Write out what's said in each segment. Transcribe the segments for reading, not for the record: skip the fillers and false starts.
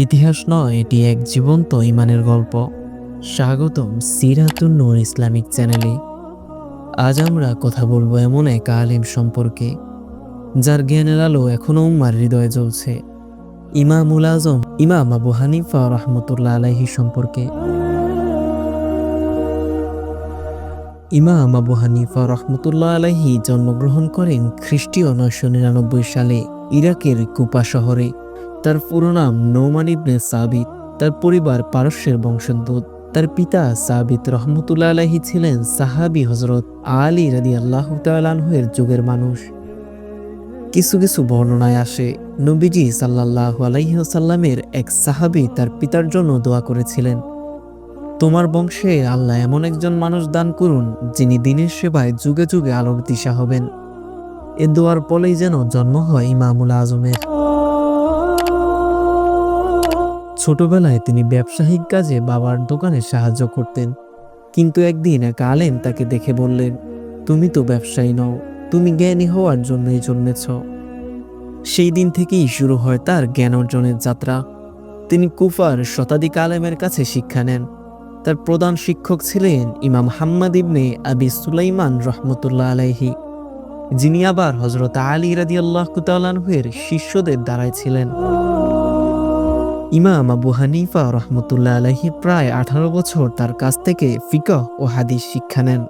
ইতিহাস নয়, এটি এক জীবন্ত ইমানের গল্প। স্বাগতম সিরাতুন নূর ইসলামিক চ্যানেলে। আজ আমরা কথা বলবো এমন এক আলিম সম্পর্কে যার জ্ঞানের আলো এখনো উম্মার হৃদয়ে জ্বলছে। ইমামুল আজম ইমাম আবু হানিফা রহমতুল্লাহ আলাইহি সম্পর্কে। ইমাম আবু হানিফা রহমতুল্লাহ আলাইহি জন্মগ্রহণ করেন খ্রিস্টীয় 999 সালে ইরাকের কুপা শহরে। তার পুরো নাম নোমান ইবনে সাবিত। তার পরিবার পারস্যের বংশোদ্ভূত। তার পিতা সাবিত রহমতুল্লাহ আলাইহি ছিলেন সাহাবী হযরত আলী রাদিয়াল্লাহু তাআলা আনহু-এর যুগের মানুষ। কিছু কিছু বর্ণনায় আসে নবীজি সাল্লাল্লাহু আলাইহি ওয়াসাল্লামের এক সাহাবী তার পিতার জন্য দোয়া করেছিলেন, তোমার বংশে আল্লাহ এমন একজন মানুষ দান করুন যিনি দ্বীনের সেবায় যুগে যুগে আলোর দিশা হবেন। এ দোয়ার ফলেই যেন জন্ম হয় ইমামুল আজমের। ছোটবেলায় তিনি ব্যবসায়িক কাজে বাবার দোকানে সাহায্য করতেন, কিন্তু একদিন এক আলেম তাকে দেখে বললেন, তুমি তো ব্যবসায়ী নও, তুমি জ্ঞানী হওয়ার জন্যই জন্মেছ। সেই দিন থেকেই শুরু হয় তার জ্ঞান অর্জনের যাত্রা। তিনি কুফার শতাধিক আলেমের কাছে শিক্ষা নেন। তার প্রধান শিক্ষক ছিলেন ইমাম হাম্মাদ ইবনে আবি সুলাইমান রহমতুল্লাহ আলাইহি, যিনি আবার হযরত আলী রাদিয়াল্লাহু তাআলা আনহু-এর শিষ্যদের দ্বারাই ছিলেন। ইমাম আবু হানিফা রহমতুল্লাহ আলাইহি প্রায় 18 বছর তার কাছ থেকে ফিকহ ও হাদিস শিক্ষা নেন।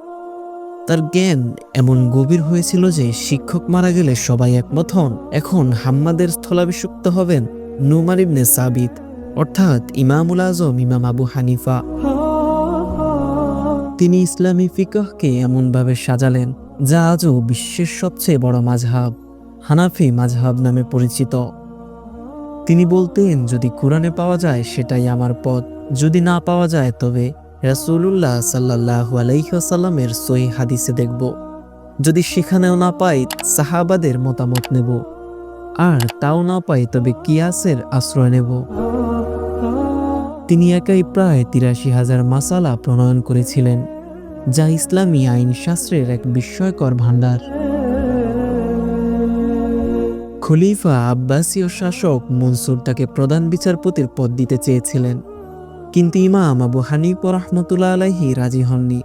তার জ্ঞান এমন গভীর হয়েছিল যে শিক্ষক মারা গেলে সবাই একমত হন, এখন হাম্মাদের স্থলাভিষিক্ত হবেন নোমান ইবনে সাবিত, অর্থাৎ ইমামুল আজম ইমাম আবু হানিফা। তিনি ইসলামী ফিকহকে এমনভাবে সাজালেন যা আজও বিশ্বের সবচেয়ে বড় মাযহাব, হানাফি মাযহাব নামে পরিচিত। তিনি বলতেন, যদি কোরআনে পাওয়া যায় সেটাই আমার পথ, যদি না পাওয়া যায় তবে রাসূলুল্লাহ সাল্লাল্লাহু আলাইহি ওয়াসাল্লামের সহিহ হাদিসে দেখব, যদি সেখানেও না পাই সাহাবাদের মতামত নেব, আর তাও না পাই তবে কিয়াসের আশ্রয় নেব। তিনি একাই প্রায় ৮৩,০০০ মাসালা প্রণয়ন করেছিলেন, যা ইসলামী আইন শাস্ত্রের এক বিস্ময়কর ভাণ্ডার। খলিফা আব্বাসীয় শাসক মনসুর তাকে প্রধান বিচারপতির পদ দিতে চেয়েছিলেন, কিন্তু ইমাম আবু হানিফা রহমতুল্লাহ আলাইহি রাজি হননি।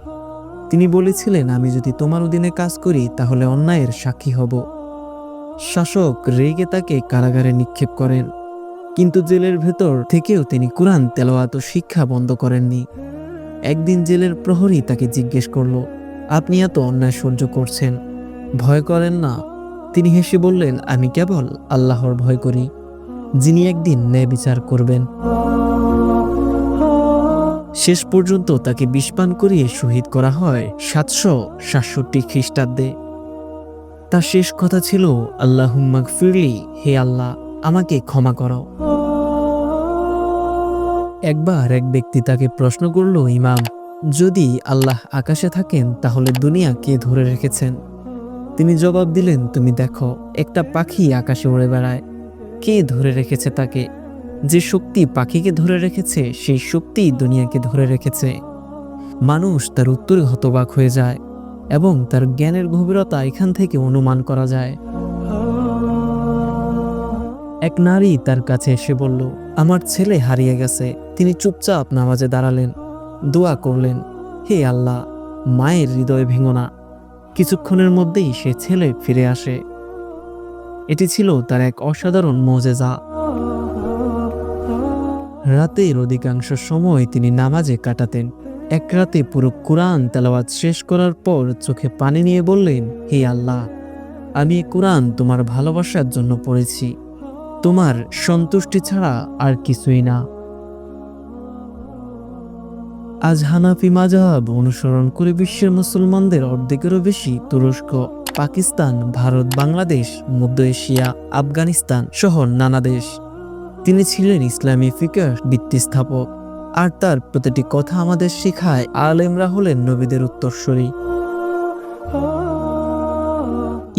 তিনি বলেছিলেন, আমি যদি তোমার অধীনে কাজ করি তাহলে অন্যায়ের সাক্ষী হব। শাসক রেগে তাকে কারাগারে নিক্ষেপ করেন, কিন্তু জেলের ভেতর থেকেও তিনি কুরআন তেলাওয়াত ও শিক্ষা বন্ধ করেননি। একদিন জেলের প্রহরী তাকে জিজ্ঞেস করল, আপনি এত অন্যায় সহ্য করছেন, ভয় করেন না? তিনি হেসে বললেন, আমি কেবল আল্লাহর ভয় করি, যিনি একদিন ন্যায় বিচার করবেন। শেষ পর্যন্ত তাকে বিষপান করিয়ে শহীদ করা হয় ৭৬৭ খ্রিস্টাব্দে। তার শেষ কথা ছিল, আল্লাহুম্মা গফিরলি, হে আল্লাহ আমাকে ক্ষমা করো। একবার এক ব্যক্তি তাকে প্রশ্ন করল, ইমাম, যদি আল্লাহ আকাশে থাকেন তাহলে দুনিয়া কে ধরে রেখেছেন? তিনি জবাব দিলেন, তুমি দেখো, একটা পাখি আকাশে উড়ে বেড়ায়, কে ধরে রেখেছে তাকে? যে শক্তি পাখিকে ধরে রেখেছে সেই শক্তিই দুনিয়াকে ধরে রেখেছে। মানুষ তার উত্তরে হতবাক হয়ে যায় এবং তার জ্ঞানের গভীরতা এখান থেকে অনুমান করা যায়। এক নারী তার কাছে এসে বলল, আমার ছেলে হারিয়ে গেছে। তিনি চুপচাপ নামাজে দাঁড়ালেন, দোয়া করলেন, হে আল্লাহ, মায়ের হৃদয় ভেঙো না। কিছুক্ষণের মধ্যেই সে ছেলে ফিরে আসে। এটি ছিল তার এক অসাধারণ মুজিজা। রাতের অধিকাংশ সময় তিনি নামাজে কাটাতেন। এক রাতে পুরো কুরআন তেলাওয়াত শেষ করার পর চোখে পানি নিয়ে বললেন, হে আল্লাহ, আমি এই কুরআন তোমার ভালোবাসার জন্য পড়েছি, তোমার সন্তুষ্টি ছাড়া আর কিছুই না। আজ হানাফি মাযহাব অনুসরণ করে বিশ্বের মুসলমানদের অর্ধেকেরও বেশি তুরস্ক, পাকিস্তান, ভারত, বাংলাদেশ, মধ্য এশিয়া, আফগানিস্তান সহ নানা দেশ। তিনি ছিলেন ইসলামী ফিকহ ভিত্তিস্থাপক, আর তার প্রতিটি কথা আমাদের শেখায় আলেমরা হলেন নবীদের উত্তরসূরি।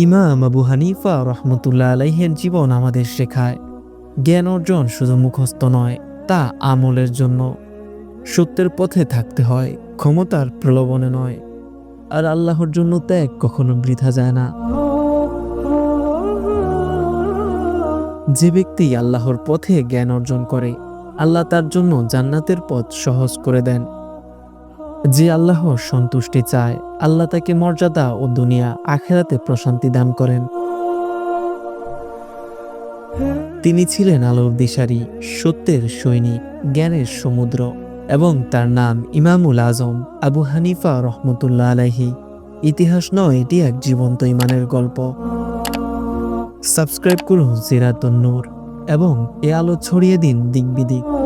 ইমাম আবু হানিফা রহমতুল্লাহ আলাইহির জীবন আমাদের শেখায়, জ্ঞান অর্জন শুধু মুখস্থ নয়, তা আমলের জন্য। সত্যের পথে থাকতে হয়, ক্ষমতার প্রলোভনে নয়, আর আল্লাহর জন্য ত্যাগ কখনো বৃথা যায় না। যে ব্যক্তি আল্লাহর পথে জ্ঞান অর্জন করে আল্লাহ তার জন্য জান্নাতের পথ সহজ করে দেন। যে আল্লাহর সন্তুষ্টি চায়, আল্লাহ তাকে মর্যাদা ও দুনিয়া আখেরাতে প্রশান্তি দান করেন। তিনি ছিলেন আলোর দিশারি, সত্যের সৈনিক, জ্ঞানের সমুদ্র, এবং তার নাম ইমামুল আজম আবু হানিফা রহমতুল্লাহ আলাইহি। ইতিহাস নয়, এটি এক জীবন্ত ইমানের গল্প। সাবস্ক্রাইব করুন সিরাতুন নূর এবং এ আলো ছড়িয়ে দিন দিক বিদিক।